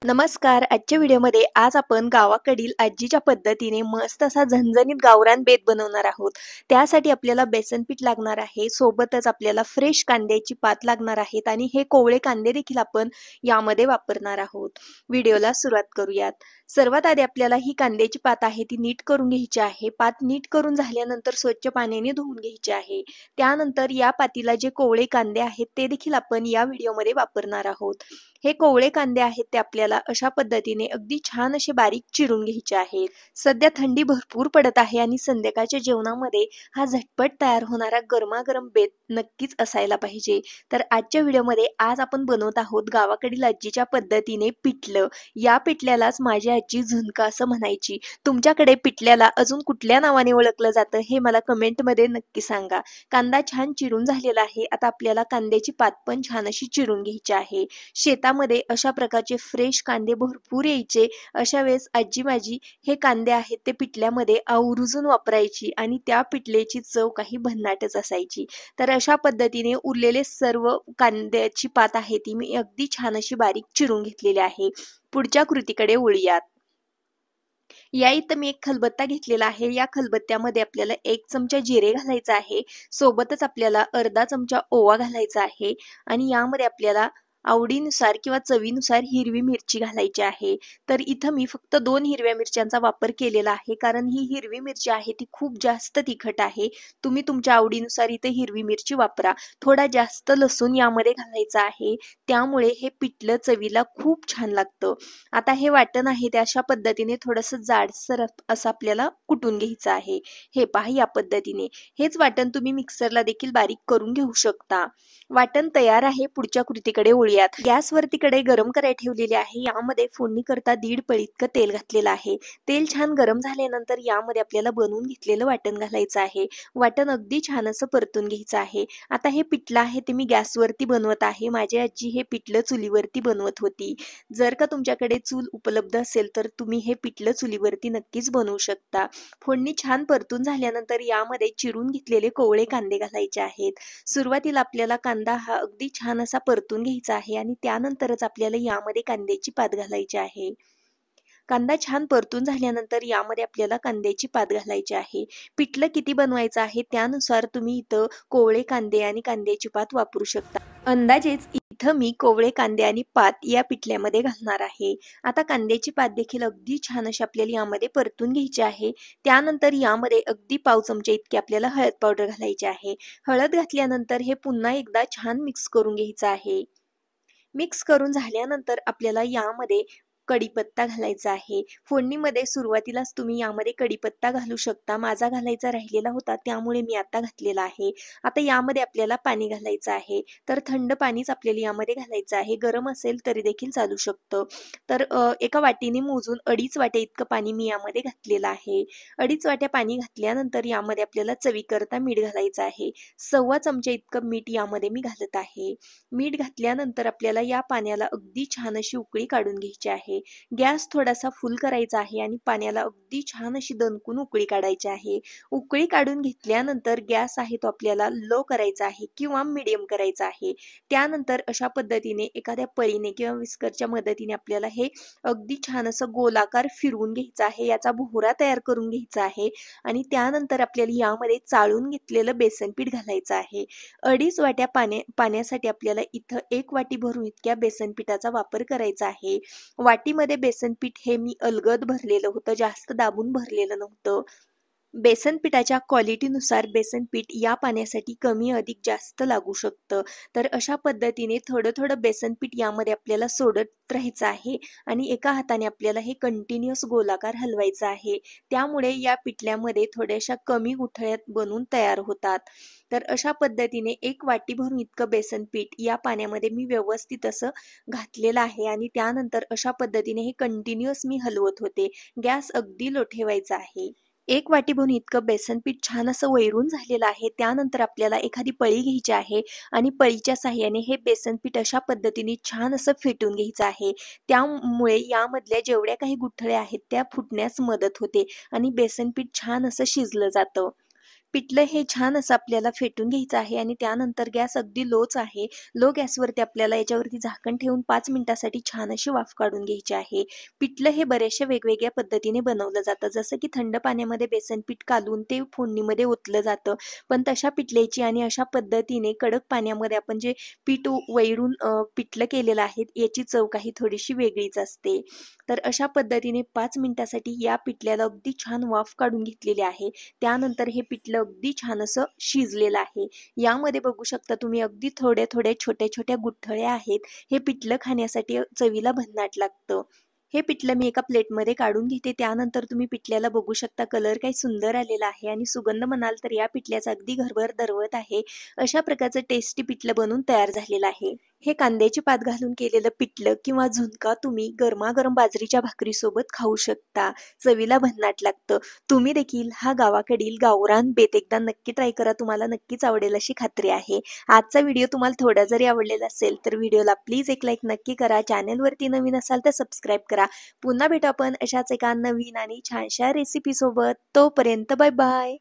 नमस्कार. आजच्या व्हिडिओमध्ये आज आपण गावाकडील आजीच्या पद्धतीने मस्त असा झणझणीत गावरान बेत बनवणार आहोत. त्यासाठी आपल्याला बेसन पीठ लागणार आहे. सोबतच आपल्याला फ्रेश कांद्याची पात लागणार आहेत आणि हे कोवळे कांदे देखील आपण यामध्ये वापरणार आहोत. व्हिडिओला सुरुवात करूयात. सर्वात आधी आपल्याला ही कांद्याची पात आहे ती नीट करून घ्यायची आहे. पात नीट करून झाल्यानंतर स्वच्छ पाण्याने धुवून घ्यायची आहे. त्यानंतर या पातीला जे कोवळे कांदे आहेत ते देखील आपण या व्हिडिओमध्ये वापरणार आहोत. हे कोवळे कांदे आहेत ते आपल्याला अशा पद्धतीने अगदी छान असे बारीक चिरून घ्यायचे आहेत. सध्या थंडी भरपूर पडत आहे आणि संध्याकाळच्या जेवणामध्ये हा झटपट तयार होणारा गरमागरम बेत नक्कीच असायला पाहिजे. तर आजच्या व्हिडिओमध्ये आज आपण बनवत आहोत गावाकडील आजीच्या पद्धतीने पिठलं. या पिठल्यालाच माझी आजी झुणका असं म्हणायची. तुमच्याकडे पिठल्याला अजून कुठल्या नावाने ओळखलं जातं हे मला कमेंटमध्ये नक्की सांगा. कांदा छान चिरून झालेला आहे. आता आपल्याला कांद्याची पात पण छान अशी चिरून घ्यायची आहे. शेतामध्ये अशा प्रकारचे फ्रेश कांदे भरपूर यायचे. अशा वेळेस आजी माझी हे कांदे आहेत ते पिठल्यामध्ये आवर्जून वापरायची आणि त्या पिठल्याची चव काही भन्नाटच असायची. तर अशा पद्धतीने उरलेले सर्व कांद्याची पात आहे ती मी अगदी छान अशी बारीक चिरून घेतलेली आहे. पुढच्या कृतीकडे वळूयात. या इथं मी एक खलबत्ता घेतलेला आहे. या खलबत्त्यामध्ये आपल्याला 1 चमचा जिरे घालायचा आहे. सोबतच आपल्याला अर्धा चमचा ओवा घालायचा आहे आणि यामध्ये आपल्याला आवडीनुसार किंवा चवीनुसार हिरवी मिरची घालायची आहे. तर इथं मी फक्त 2 हिरव्या मिरच्यांचा वापर केलेला आहे, कारण ही हिरवी मिरची आहे ती खूप जास्त तिखट आहे. तुम्ही तुमच्या आवडीनुसार इथे हिरवी मिरची वापरा. थोडा जास्त लसूण यामध्ये घालायचा आहे. त्यामुळे हे पिठलं चवीला खूप छान लागतं. आता हे वाटण आहे ते अशा पद्धतीने थोडंसं जाडसर असं आपल्याला कुटून घ्यायचं आहे. हे पहा या पद्धतीने. हेच वाटण तुम्ही मिक्सरला देखील बारीक करून घेऊ शकता. वाटण तयार आहे. पुढच्या कृतीकडे वळूयात. गॅसवरती कढई गरम करायला ठेवलेली आहे. यामध्ये फोडणी करता 1.5 पळी इतकं तेल घातलेलं आहे. तेल छान गरम झाल्यानंतर यामध्ये आपल्याला बनवून घेतलेलं वाटण घालायचं आहे. वाटण अगदी छान असं परतून घ्यायचं आहे. आता हे पिठलं आहे ते मी गॅसवरती बनवत आहे. माझी आजी हे पिठलं चुलीवरती बनवत होती. जर का तुमच्याकडे चूल उपलब्ध असेल तर तुम्ही हे पिठलं चुलीवरती नक्कीच बनवू शकता. फोडणी छान परतून झाल्यानंतर यामध्ये चिरून घेतलेले कोवळे कांदे घालायचे आहेत. सुरुवातीला आपल्याला कांदा हा अगदी छान असा परतून घ्यायचा आहे आणि त्यानंतरच आपल्याला यामध्ये कांद्याची पात घालायची आहे. कांदा छान परतून झाल्यानंतर यामध्ये आपल्याला कांद्याची पात घालायची आहे. पिठलं किती बनवायचं आहे त्यानुसार तुम्ही इथं कोवळे कांदे आणि कांद्याची पात वापरू शकता. अंदाजेच इथं मी कोवळे कांदे आणि पात या पिठल्यामध्ये घालणार आहे. आता कांद्याची पात देखील अगदी छान अशी आपल्याला यामध्ये परतून घ्यायची आहे. त्यानंतर यामध्ये अगदी पाव चमचा इतकी आपल्याला हळद पावडर घालायची आहे. हळद घातल्यानंतर हे पुन्हा एकदा छान मिक्स करून घ्यायचं आहे. मिक्स करून झाल्यानंतर आपल्याला यामध्ये कढीपत्ता घालायचा आहे. फोडणीमध्ये सुरुवातीलाच तुम्ही यामध्ये कढीपत्ता घालू शकता. माझा घालायचा राहिलेला होता त्यामुळे मी आता घातलेला आहे. आता यामध्ये आपल्याला पाणी घालायचं आहे. तर थंड पाणीच आपल्याला यामध्ये घालायचं आहे. गरम असेल तरी देखील चालू शकतं. तर एका वाटीने मोजून 2.5 वाट्या इतकं पाणी मी यामध्ये घातलेलं आहे. 2.5 वाट्या पाणी घातल्यानंतर यामध्ये आपल्याला चवीकरता मीठ घालायचं आहे. 1/2 चमचा इतकं मीठ यामध्ये मी घालत आहे. मीठ घातल्यानंतर आपल्याला या पाण्याला अगदी छान अशी उकळी काढून घ्यायची आहे. गॅस थोडासा फुल करायचा आहे आणि पाण्याला अगदी छान अशी दणकून उकळी काढायची आहे. उकळी काढून घेतल्यानंतर गॅस आहे तो आपल्याला लो करायचा आहे किंवा मीडियम करायचा आहे. त्यानंतर अशा पद्धतीने एखाद्या पळीने किंवा विस्करच्या मदतीने आपल्याला हे अगदी छान असं गोलाकार फिरवून घ्यायचं आहे. याचा भोवरा तयार करून घ्यायचा आहे आणि त्यानंतर आपल्याला यामध्ये चाळून घेतलेलं बेसन पीठ घालायचं आहे. 2.5 वाट्या पाण्यासाठी आपल्याला इथं 1 वाटी भरून इतक्या बेसन पिठाचा वापर करायचा आहे. वाटीमध्ये बेसन पीठ हे मी अलगद भरलेलं होतं, जास्त दाबून भरलेलं नव्हतं. बेसन पिठाच्या क्वालिटीनुसार बेसन पीठ या पाण्यासाठी कमी अधिक जास्त लागू शकतं. तर अशा पद्धतीने थोडं थोडं बेसन पीठ यामध्ये आपल्याला सोडत राहायचं आहे आणि एका हाताने आपल्याला हे कंटिन्युअस गोलाकार हलवायचं आहे. त्यामुळे या पिठल्यामध्ये थोड्याशा कमी गुठळ्यात बनून तयार होतात. तर अशा पद्धतीने 1 वाटी भरून इतकं बेसन पीठ या पाण्यामध्ये मी व्यवस्थित असं घातलेलं आहे आणि त्यानंतर अशा पद्धतीने हे कंटिन्युअस मी हलवत होते. गॅस अगदी लो ठेवायचा आहे. 1 वाटी भरून इतकं बेसन पीठ छान असं वैरून झालेलं आहे. त्यानंतर आपल्याला एखादी पळी घ्यायची आहे आणि पळीच्या साहाय्याने हे बेसन पीठ अशा पद्धतीने छान असं फेटून घ्यायचं आहे. त्यामुळे यामधल्या जेवढ्या काही गुठळ्या आहेत त्या फुटण्यास मदत होते आणि बेसन पीठ छान असं शिजलं जातं. पिठलं हे छान असं आपल्याला फेटून घ्यायचं आहे आणि त्यानंतर गॅस अगदी लोच आहे. लो गॅसवरती आपल्याला याच्यावरती झाकण ठेवून 5 मिनिटासाठी छान अशी वाफ काढून घ्यायची आहे. पिठलं हे बऱ्याचशा वेगवेगळ्या पद्धतीने बनवलं जातं. जसं की थंड पाण्यामध्ये बेसन पीठ कालवून ते फोडणीमध्ये ओतलं जातं. पण तशा पिठल्याची आणि अशा पद्धतीने कडक पाण्यामध्ये आपण जे पीठ वैरून पिठलं केलेलं आहे, याची चव काही थोडीशी वेगळीच असते. तर अशा पद्धतीने 5 मिनिटासाठी या पिठल्याला अगदी छान वाफ काढून घेतलेली आहे. त्यानंतर हे पिठलं अगदी छान असं शिजलेलं आहे. यामध्ये बघू शकता तुम्ही अगदी थोड्या-थोड्या, छोट्या-छोट्या गुठळ्या आहेत. हे पिठलं खाण्यासाठी चवीला भन्नाट लागतं. हे पिठलं मी एका प्लेटमध्ये काढून घेते. त्यानंतर तुम्ही पिठल्याला बघू शकता कलर काही सुंदर आलेला आहे आणि सुगंध म्हणाल तर या पिठल्याचा अगदी घरभर दरवळत आहे. अशा प्रकारचं टेस्टी पिठलं बनून तयार झालेलं आहे. हे कांद्याची पात घालून केलेलं पिठलं किंवा झुणका तुम्ही गरमागरम बाजरीच्या भाकरीसोबत खाऊ शकता. चवीला भन्नाट लागतं. तुम्ही देखील हा गावाकडील गावरान बेत एकदा नक्की ट्राय करा. तुम्हाला नक्कीच आवडेल अशी खात्री आहे. आजचा व्हिडिओ तुम्हाला थोडा जरी आवडलेला असेल तर व्हिडिओला प्लीज एक लाईक नक्की करा. चॅनलवरती नवीन असाल तर सबस्क्राईब करा. पुन्हा भेटू आपण अशाच एका नवीन आणि छानशा रेसिपी सोबत. तोपर्यंत बाय बाय.